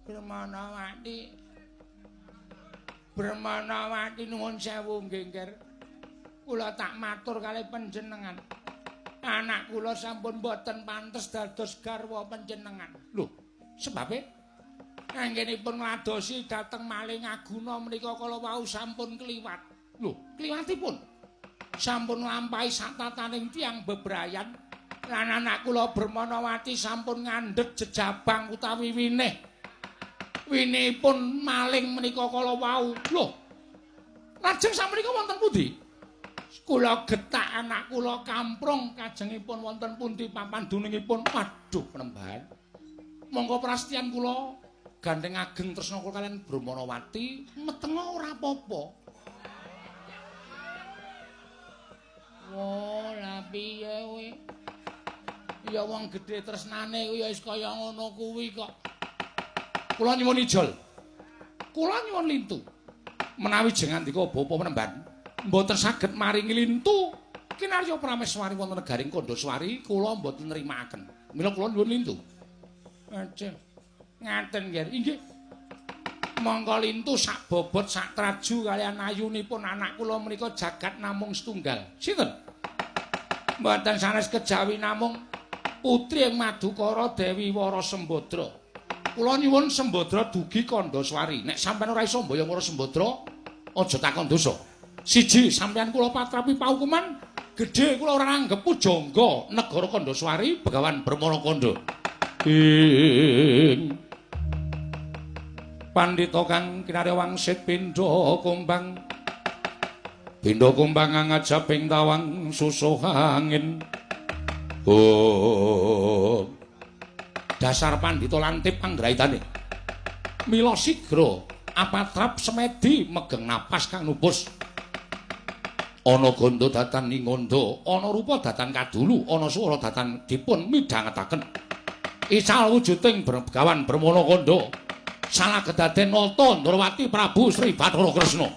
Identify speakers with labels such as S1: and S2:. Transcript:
S1: Bermanawati. Bermanawati nuwun sewu nggih, Nger. Kula tak matur kalih panjenengan. Anak kula sampun boten pantes dados garwa panjenengan. Lho, sebabe anggenipun ngladosi dhateng maling Aguna menika kala wau sampun kliwat. Lho, kliwatipun sampun nglampahi satataning tiyang bebrayan. Lan anak kula Bermanawati sampun ngandhut jejabang utawi winih. Winipun maling menika kala wau. Lho. Lajeng sakmenika wonten pundi? Kula getak anak kula kamprong kajengipun wonten pundi papandunungipun? Waduh, Penembahan. Monggo prastian kula gandeng ageng tresna kula kaliyan Bermanawati metenga ora apa-apa. Oh, la piye kowe? Ya wong gedhe tresnane kuwi ya wis kaya ngono kuwi kok. Kula nyuwun ijol. Kula nyuwun lintu. Menawi jengandika Bapa Penembahan mboten saged maringi lintu kinarya prameswari wonten negaring Kandaswari, kula mboten nrimakaken. Mila kula nyuwun lintu. Ajeng. Ngaten nggih. Inggih. Monggo lintu sak bobot sak traju kaliyan ayunipun anak kula menika jagat namung setunggal. Sinten? Mboten sanes kejawi namung putri ing Madukara Dewi Wara Sembadra. Kula nyuwun Sembadra dugi Kandaswari. Nek sampeyan ora iso mboyong Wara Sembadra, aja takon dosa. Siji, sampeyan kula patrapi paukuman gedhe kula ora anggep pujangga negara Kandaswari Begawan Brahmanakanda. Ing Pandhita kang kinarya wangsit pindha kumbang. Pindha kumbang ngajaping tawang susuh angin. Oh. Dasar pandhita lantip anggraitane. Mila sigra apatrap semedi megeng napas kang nupus. Ana ganda datan ninganda, ana rupa datan kadulu, ana swara datan dipun midhangetaken. Ical wujuding Begawan Brahmanakanda salah kedaden Nata Ndrawati Prabu Sri Bathara Kresna.